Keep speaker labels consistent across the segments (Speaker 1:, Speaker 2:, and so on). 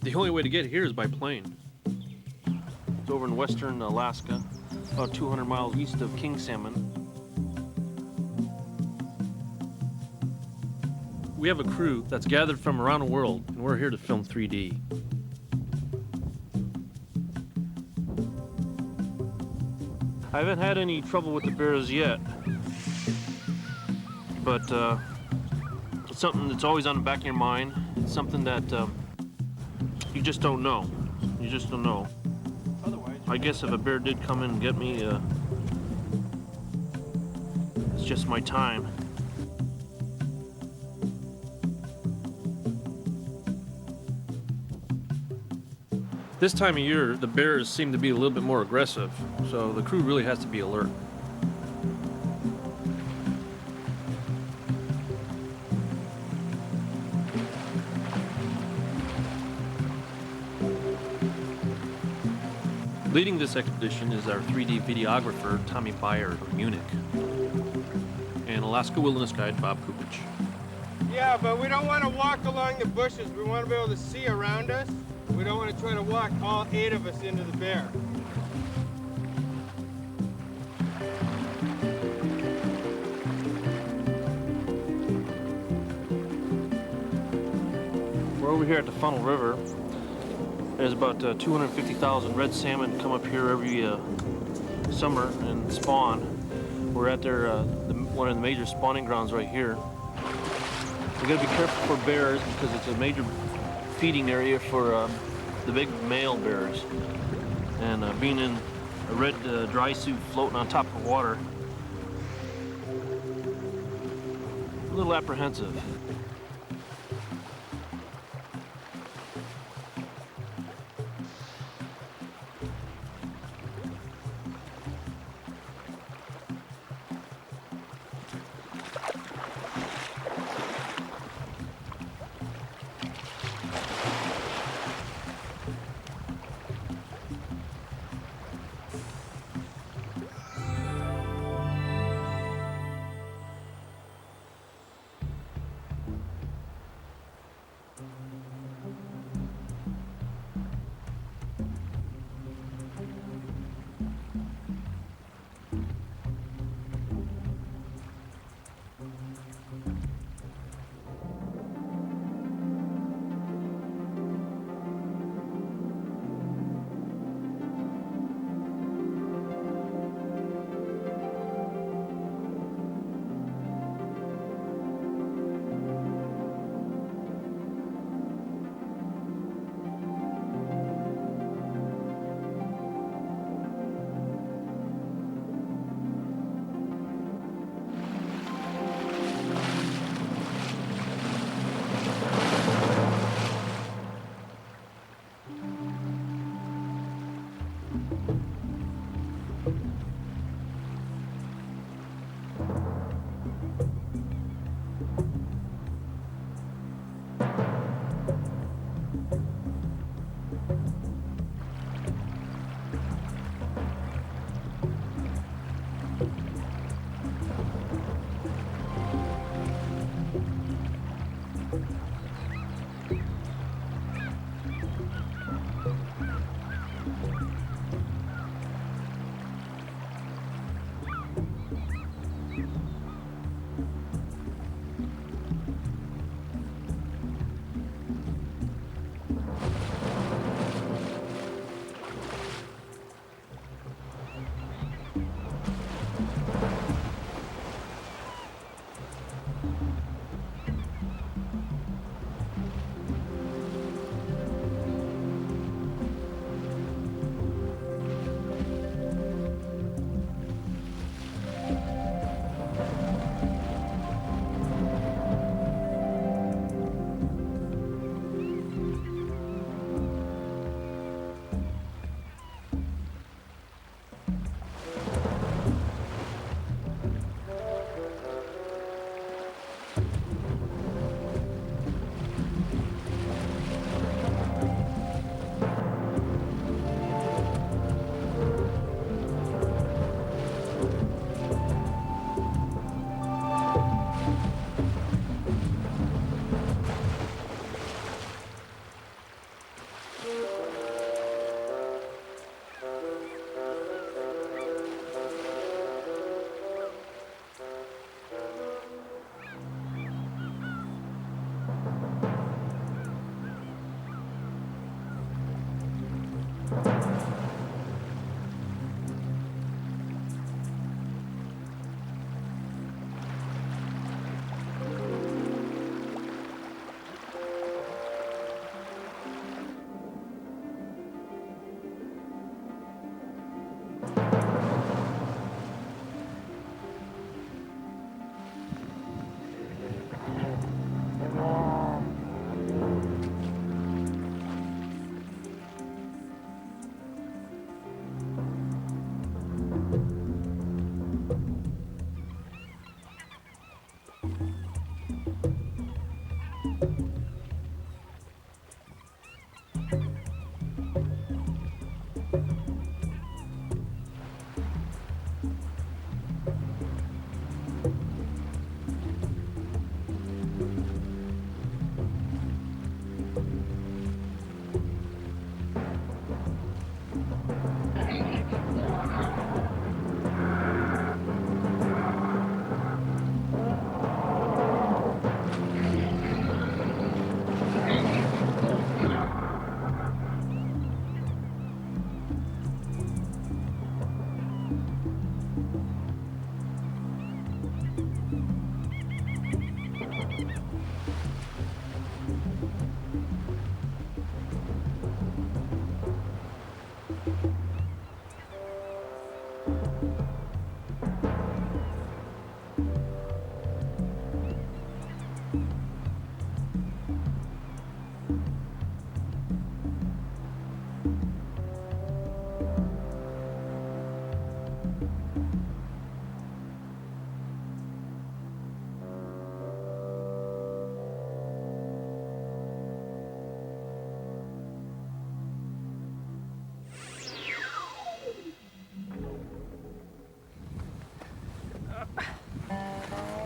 Speaker 1: The only way to get here is by plane. It's over in western Alaska, about 200 miles east of king salmon. We have a crew that's gathered from around the world, and we're here to film 3D. I haven't had any trouble with the bears yet, but it's something that's always on the back of your mind. It's something that you just don't know. You just don't know. I guess if a bear did come in and get me, it's just my time. This time of year, the bears seem to be a little bit more aggressive, so the crew really has to be alert. Leading this expedition is our 3D videographer, Tommy Beyer from Munich, and Alaska Wilderness Guide, Bob Kupich.
Speaker 2: Yeah, but we don't want to walk along the bushes. We want to be able to see around us. We don't want to try to walk all 8 of us into the bear.
Speaker 1: We're over here at the Funnel River. There's about 250,000 red salmon come up here every summer and spawn. We're at their one of the major spawning grounds right here. We gotta be careful for bears because it's a major feeding area for the big male bears. And being in a red dry suit floating on top of water, a little apprehensive.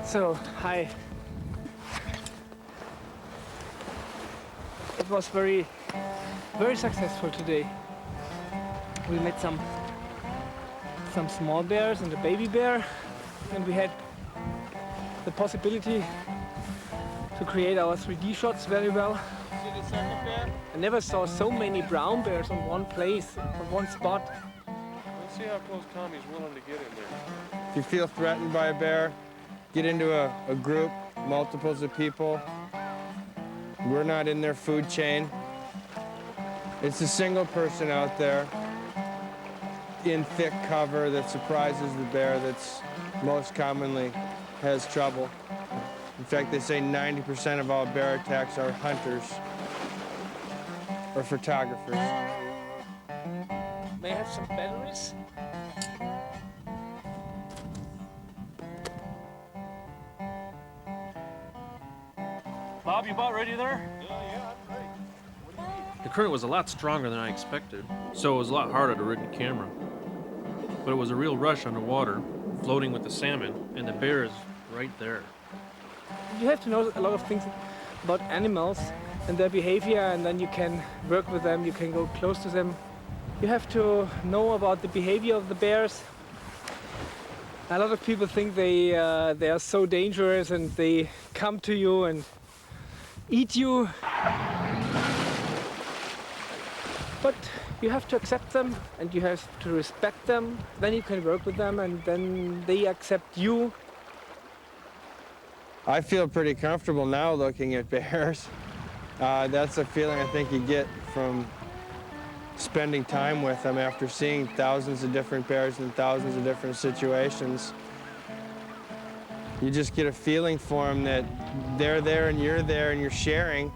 Speaker 3: So, hi. It was very successful today. We met some small bears and a baby bear, and we had the possibility to create our 3D shots very well.
Speaker 2: See the second bear?
Speaker 3: I never saw so many brown bears on one place, on one spot.
Speaker 1: Let's see how close Tommy's willing to get in there.
Speaker 2: If you feel threatened by a bear, get into a group, multiples of people. We're not in their food chain. It's a single person out there in thick cover that surprises the bear that's most commonly has trouble. In fact, they say 90% of all bear attacks are hunters or photographers.
Speaker 3: May I have some batteries?
Speaker 1: Bob, you about ready there?
Speaker 4: Yeah, I'm ready. What do you need?
Speaker 1: The current was a lot stronger than I expected, so it was a lot harder to rig the camera. But it was a real rush underwater, floating with the salmon, and the bear is right there.
Speaker 3: You have to know a lot of things about animals and their behavior, and then you can work with them, you can go close to them. You have to know about the behavior of the bears. A lot of people think they are so dangerous and they come to you and eat you. But you have to accept them and you have to respect them. Then you can work with them and then they accept you.
Speaker 2: I feel pretty comfortable now looking at bears. That's a feeling I think you get from spending time with them after seeing thousands of different bears in thousands of different situations. You just get a feeling for them that they're there and you're sharing.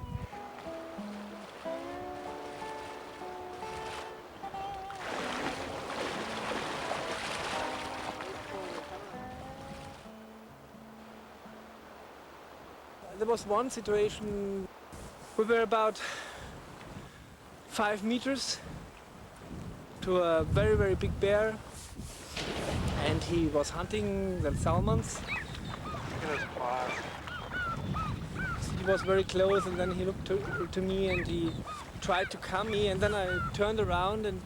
Speaker 3: There was one situation, we were about 5 meters to a very big bear, and he was hunting the salmons. He was very close, and then he looked to me and he tried to come me, and then I turned around and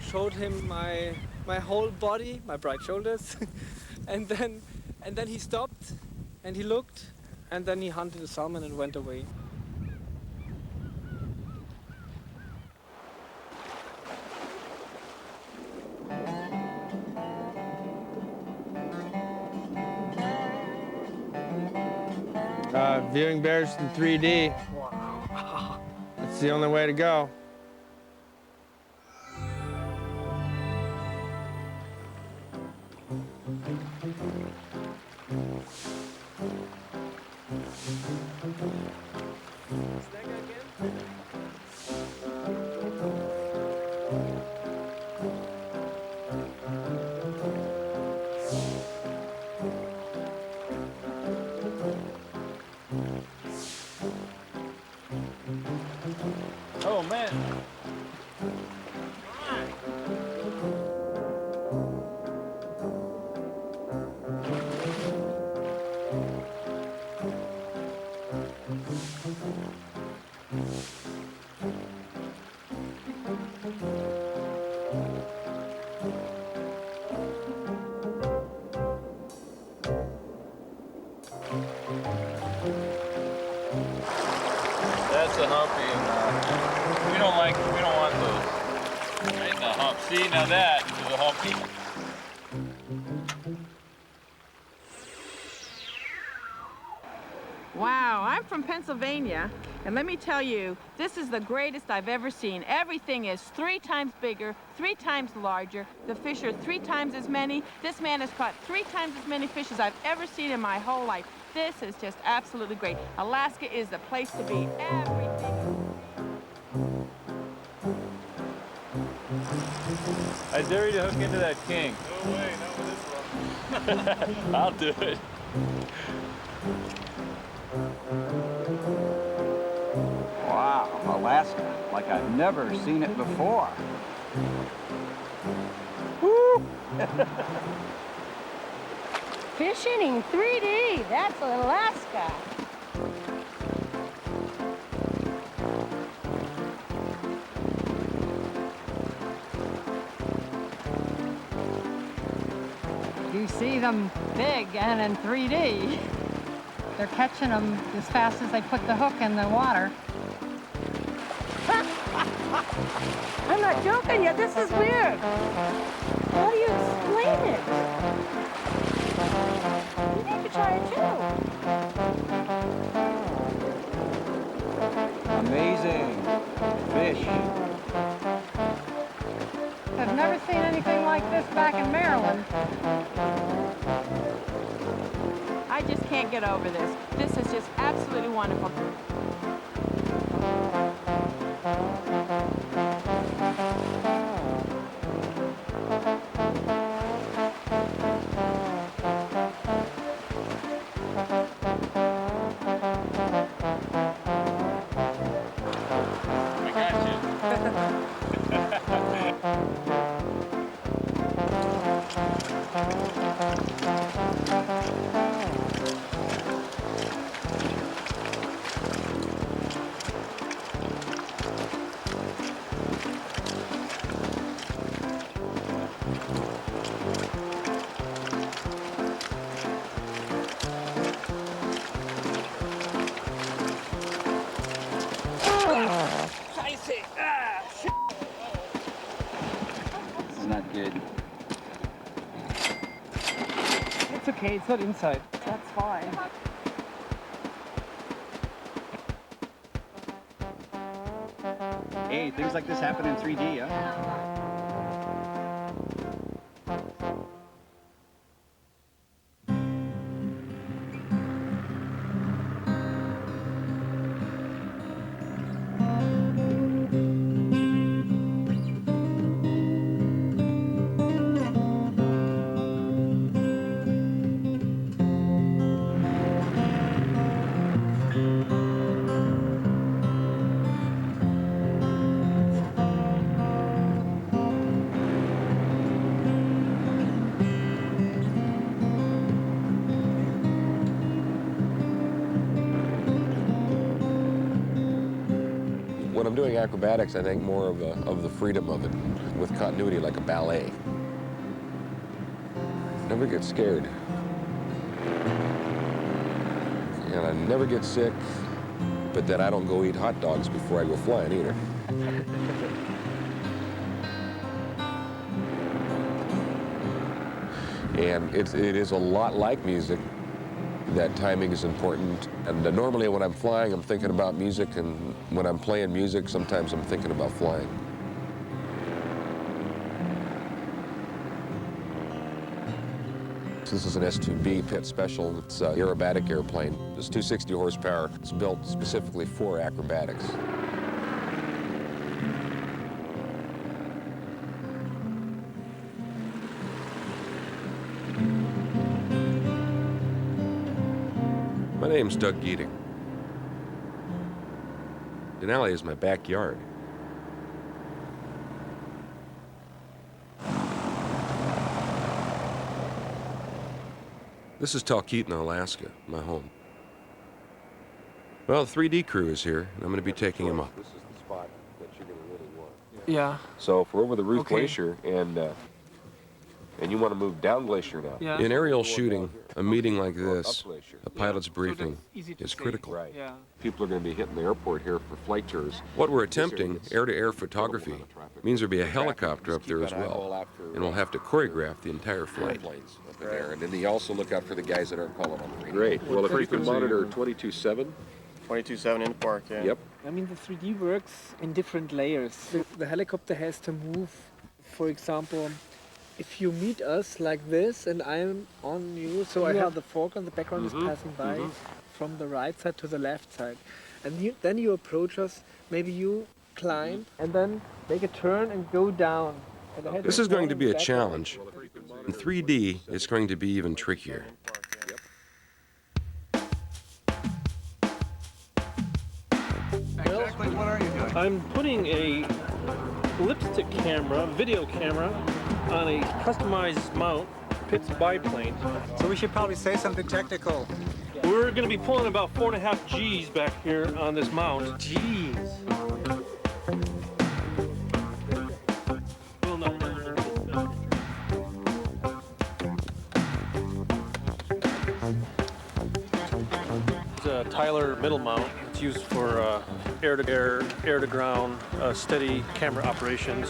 Speaker 3: showed him my whole body, my bright shoulders, and then he stopped and he looked, and then he hunted the salmon and went away.
Speaker 2: viewing bears in 3D.
Speaker 3: Wow.
Speaker 2: It's the only way to go.
Speaker 4: Oh, man. That's a humpy, and we don't want those. Right, the hump. See, now that is a humpy.
Speaker 5: Wow, I'm from Pennsylvania, and let me tell you, this is the greatest I've ever seen. Everything is 3 times bigger, 3 times larger. The fish are 3 times as many. This man has caught 3 times as many fish as I've ever seen in my whole life. This is just absolutely great. Alaska is the place to be. Everything.
Speaker 4: I dare you to hook into that king. No way, not with this one. I'll do it.
Speaker 6: Wow, Alaska, like I've never seen it before. Woo!
Speaker 7: Fishing in 3D, that's Alaska. You see them big and in 3D. They're catching them as fast as they put the hook in the water. I'm not joking yet, this is weird. How do you explain it? You need to try it too.
Speaker 6: Amazing fish.
Speaker 7: I've never seen anything like this back in Maryland.
Speaker 5: I just can't get over this. This is just absolutely wonderful.
Speaker 4: I got you.
Speaker 6: This is not good.
Speaker 3: It's okay, it's not inside.
Speaker 5: That's fine.
Speaker 6: Hey, things like this happen in 3D, huh?
Speaker 8: When I'm doing acrobatics, I think more of the freedom of it, with continuity like a ballet. Never get scared. And I never get sick, but then I don't go eat hot dogs before I go flying either. And it is a lot like music, that timing is important. And normally when I'm flying, I'm thinking about music, and when I'm playing music, sometimes I'm thinking about flying. This is an S2B Pit Special. It's an aerobatic airplane. It's 260 horsepower. It's built specifically for acrobatics. My name's Doug Geeting. Denali is my backyard. This is Talkeetna, Alaska, my home. Well, the 3D crew is here, and I'm going to be taking him up. This is the spot that you're going to really want.
Speaker 3: Yeah.
Speaker 8: So if we're over the Ruth Glacier and you want to move down glacier now.
Speaker 3: Yeah.
Speaker 8: In aerial shooting, a meeting like this, a pilot's briefing, is critical.
Speaker 3: Right. Yeah.
Speaker 8: People are going to be hitting the airport here for flight tours. What we're attempting, air-to-air photography, means there'll be a helicopter up there as well, and we'll have to choreograph the entire flight. And then they also look out for the guys that aren't calling on the radio. Great. Well, if you can monitor 22/7.
Speaker 9: 22/7 in the park, yeah.
Speaker 8: Yep.
Speaker 3: I mean, the 3D works in different layers. The helicopter has to move. For example, if you meet us like this and I'm on you, so I have the foreground, the background is passing by from the right side to the left side. And then you approach us, maybe you climb and then make a turn and go down. And
Speaker 8: This is going to be a challenge. In 3D, it's going to be even trickier.
Speaker 9: Exactly what are you doing?
Speaker 1: I'm putting a lipstick camera, video camera, on a customized mount, Pitts biplane.
Speaker 9: So we should probably say something technical.
Speaker 1: We're going to be pulling about 4.5 G's back here on this mount.
Speaker 9: Geez.
Speaker 1: Well, no. It's a Tyler middle mount. It's used for air-to-air, air-to-ground, steady camera operations,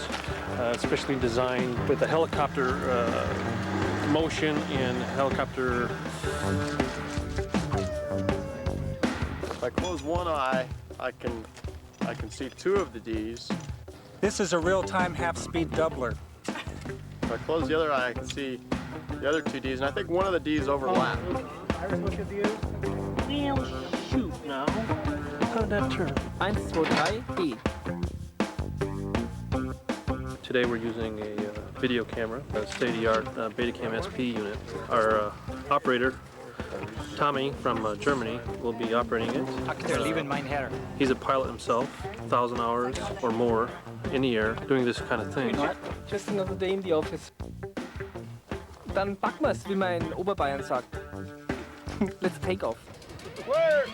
Speaker 1: especially designed with a helicopter motion and helicopter.
Speaker 10: If I close one eye, I can see two of the D's.
Speaker 9: This is a real-time half-speed doubler.
Speaker 10: If I close the other eye, I can see the other two D's, and I think one of the D's overlap.
Speaker 1: Iris, what's your view? Well, shoot now. How did that turn?
Speaker 3: 1, 2, 3, E.
Speaker 1: Today we're using a video camera, a state-of-the-art Betacam SP unit. Our operator, Tommy from Germany, will be operating it. He's a pilot himself, 1,000 hours or more in the air, doing this kind of thing.
Speaker 3: Just another day in the office. Dann packen wir es, wie man in Oberbayern sagt. Let's take off.
Speaker 10: Where?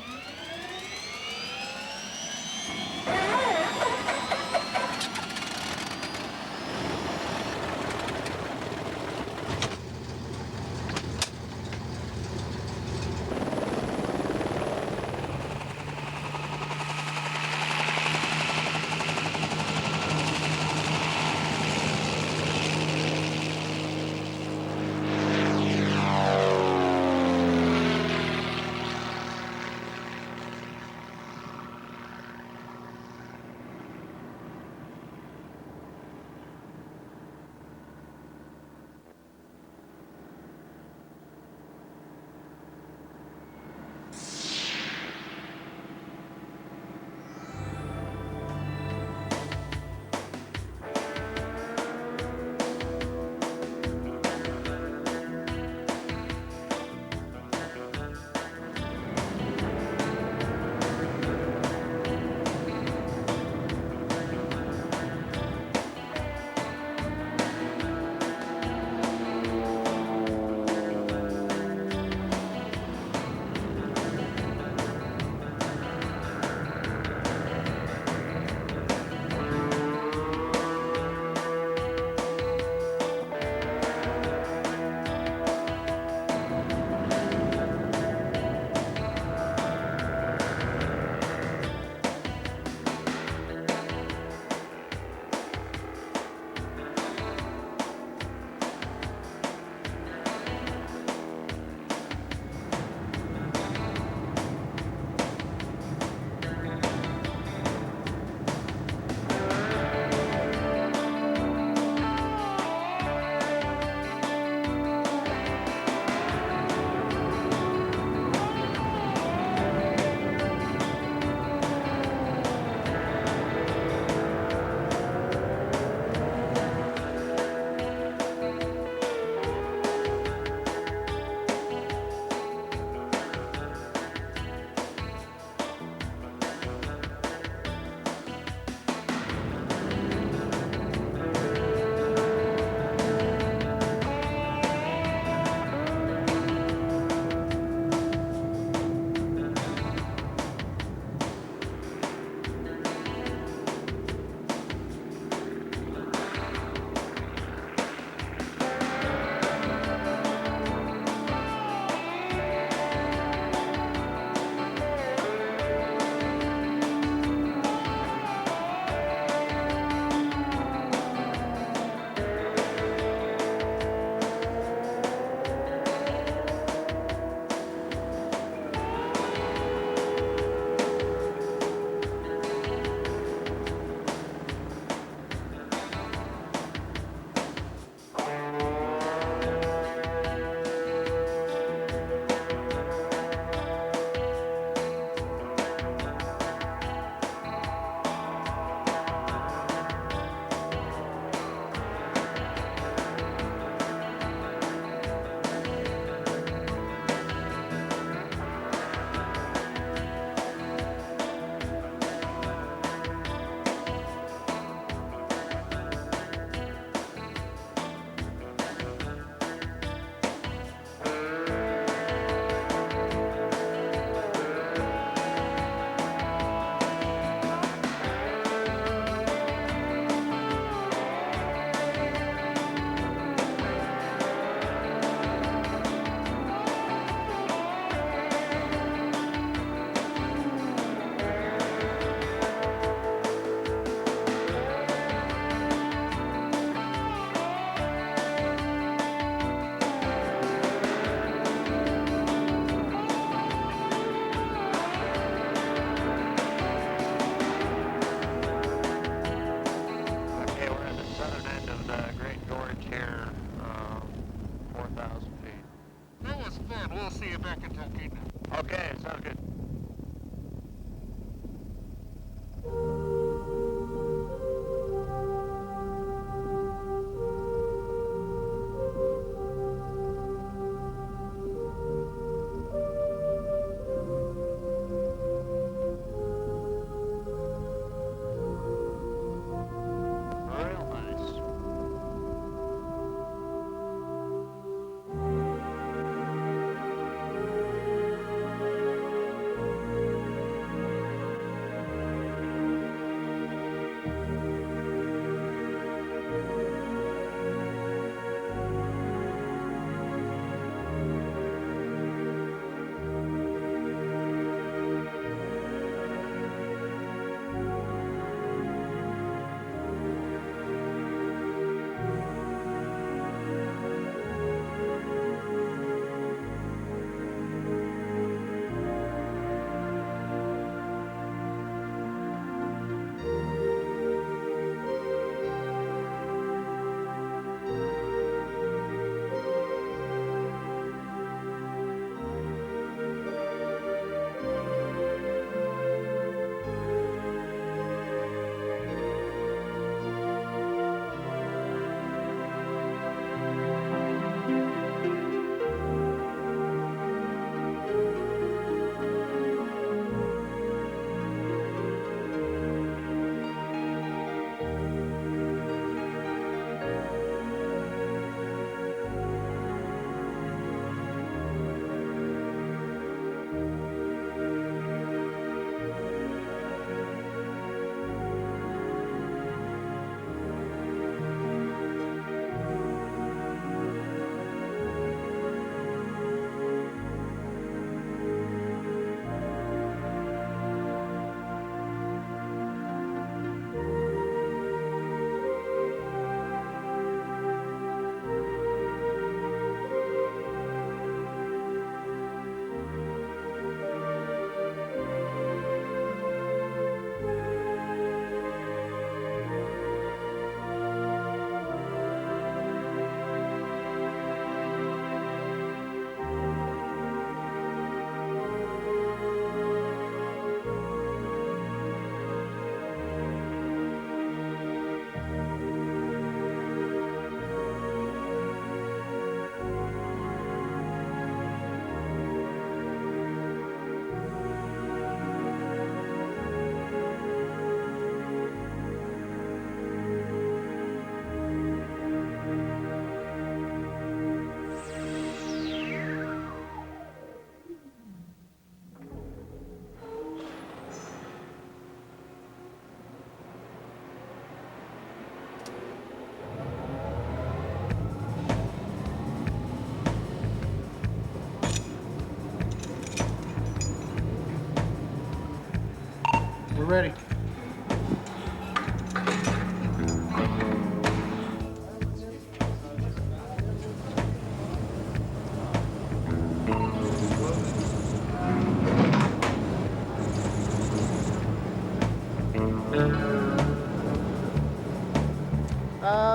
Speaker 11: ready.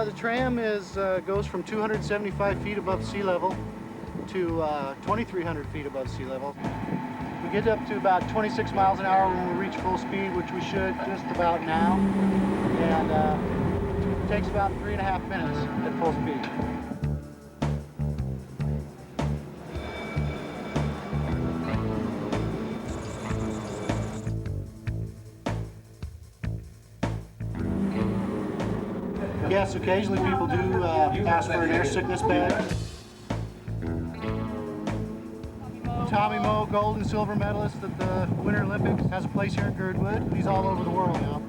Speaker 11: The tram goes from 275 feet above sea level to 2,300 feet above sea level. We get up to about 26 miles an hour when we reach full speed, which we should just about now. And it takes about 3.5 minutes at full speed. Yes, occasionally people do ask for an air sickness bag. Tommy Moe, gold and silver medalist at the Winter Olympics, has a place here in Girdwood. He's all over the world now.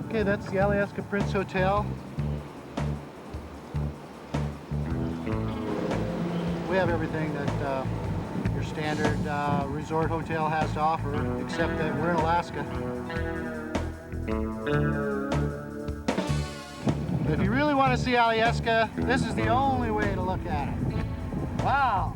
Speaker 11: Okay, that's the Alaskan Prince Hotel. We have everything that your standard resort hotel has to offer, except that we're in Alaska. But if you really want to see Alaska, this is the only way to look at it. Wow!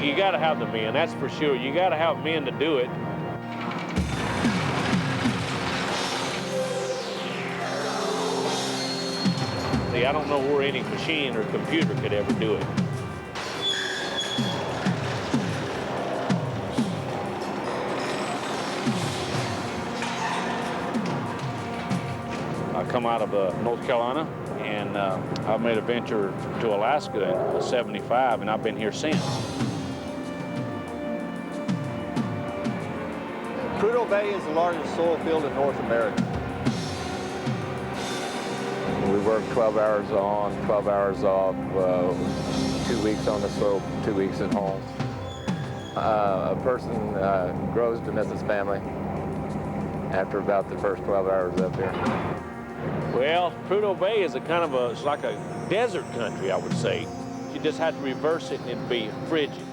Speaker 4: You got to have the men, that's for sure. You got to have men to do it. See, I don't know where any machine or computer could ever do it. I come out of North Carolina. and I made a venture to Alaska in '75, and I've been here since.
Speaker 10: Prudhoe Bay is the largest soil field in North America.
Speaker 4: We work 12 hours on, 12 hours off, 2 weeks on the slope, 2 weeks at home.
Speaker 12: A person grows to miss his family after about the first 12 hours up here.
Speaker 4: Well, Prudhoe Bay is it's like a desert country, I would say. You just have to reverse it and it'd be frigid.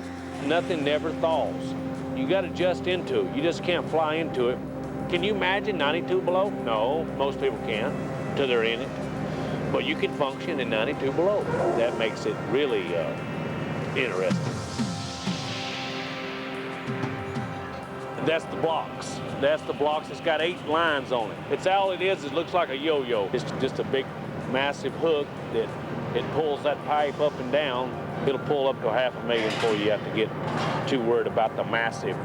Speaker 4: Nothing never thaws. You got to adjust into it. You just can't fly into it. Can you imagine 92 below? No, most people can't until they're in it. But you can function in 92 below. That makes it really interesting. That's the blocks. That's the blocks. It's got 8 lines on it. It's all it is. It looks like a yo-yo. It's just a big, massive hook that it pulls that pipe up and down. It'll pull up to $500,000 before you have to get too worried about the massive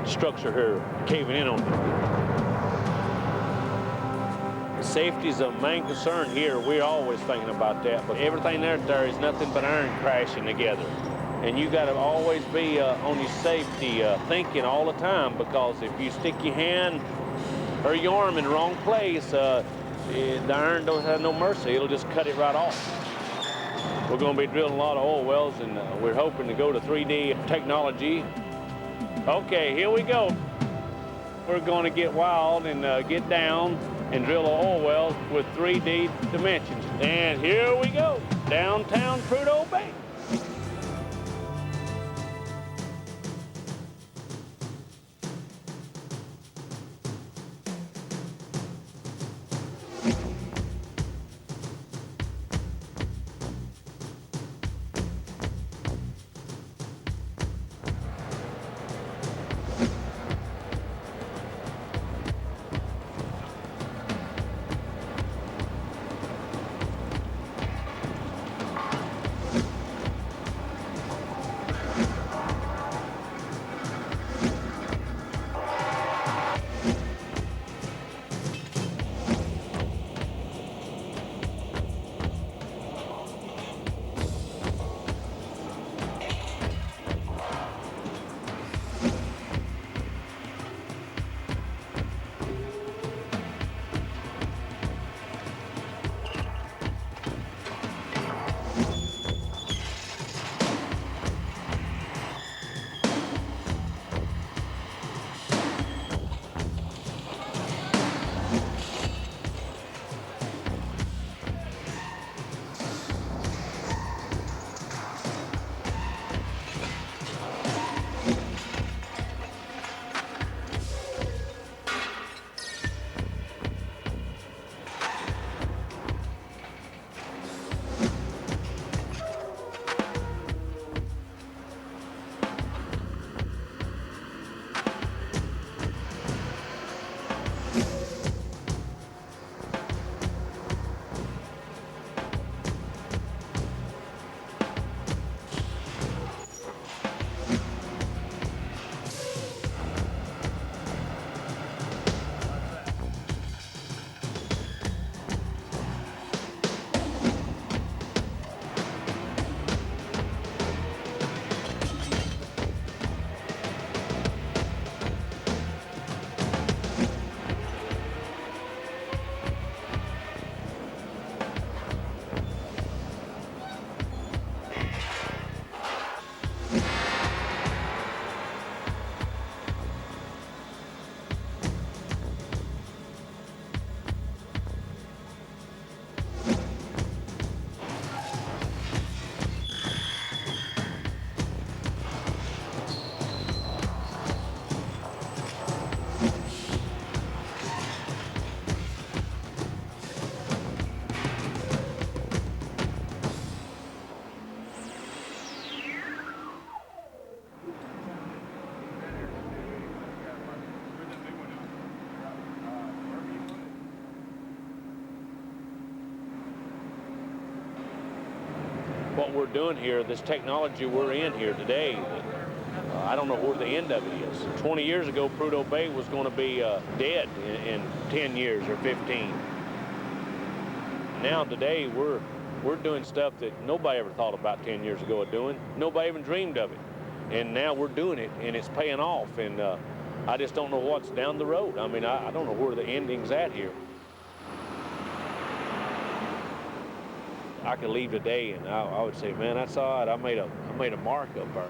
Speaker 4: structure here caving in on you. Safety is a main concern here. We're always thinking about that. But everything there is nothing but iron crashing together. And you got to always be on your safety thinking all the time, because if you stick your hand or your arm in the wrong place, the iron don't have no mercy. It'll just cut it right off. We're going to be drilling a lot of oil wells, and we're hoping to go to 3D technology. Okay, here we go. We're going to get wild and get down and drill an oil well with 3D dimensions. And here we go, downtown Prudhoe Bay. What we're doing here, this technology we're in here today, I don't know where the end of it is. 20 years ago, Prudhoe Bay was going to be dead in 10 years or 15. Now today we're doing stuff that nobody ever thought about 10 years ago of doing. Nobody even dreamed of it. And now we're doing it, and it's paying off. And I just don't know what's down the road. I mean, I don't know where the ending's at here. I could leave today, and I would say, man, that's all right. I made a mark up there.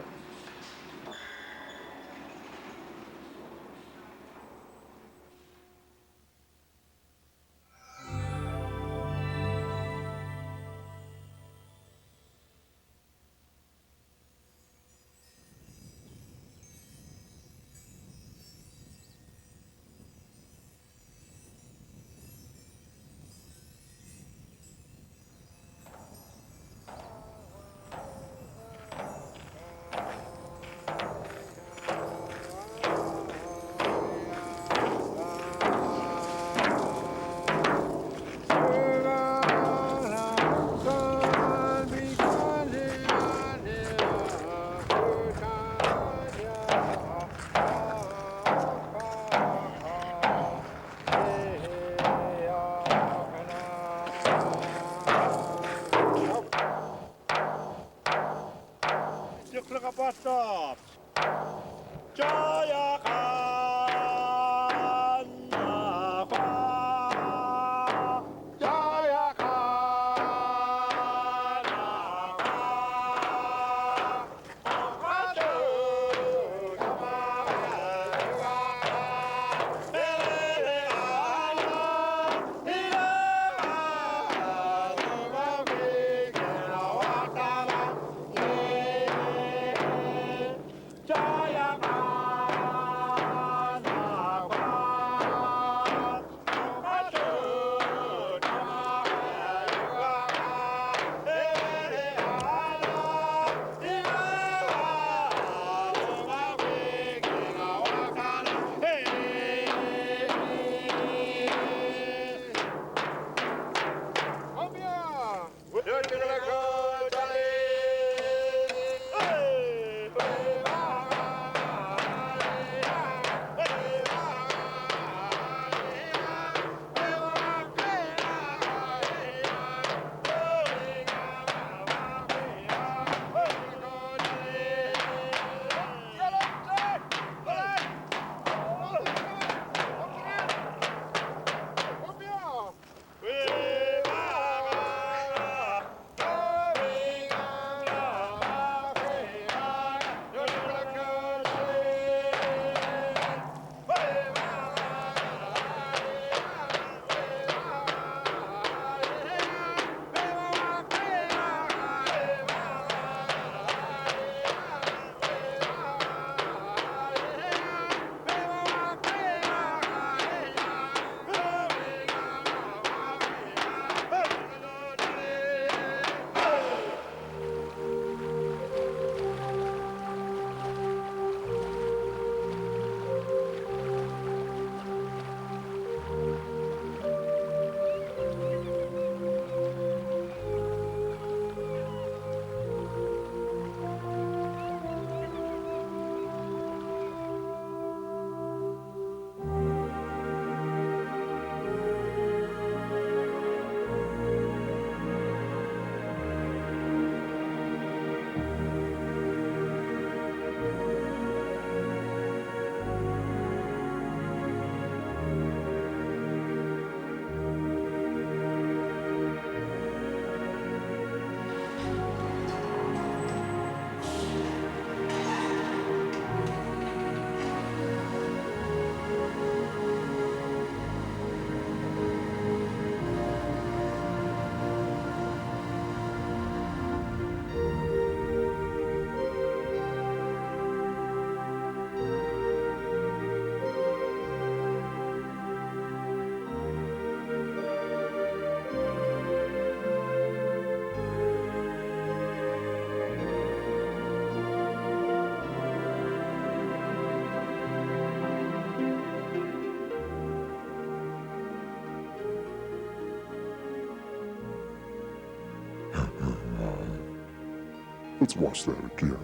Speaker 13: Let's watch that again.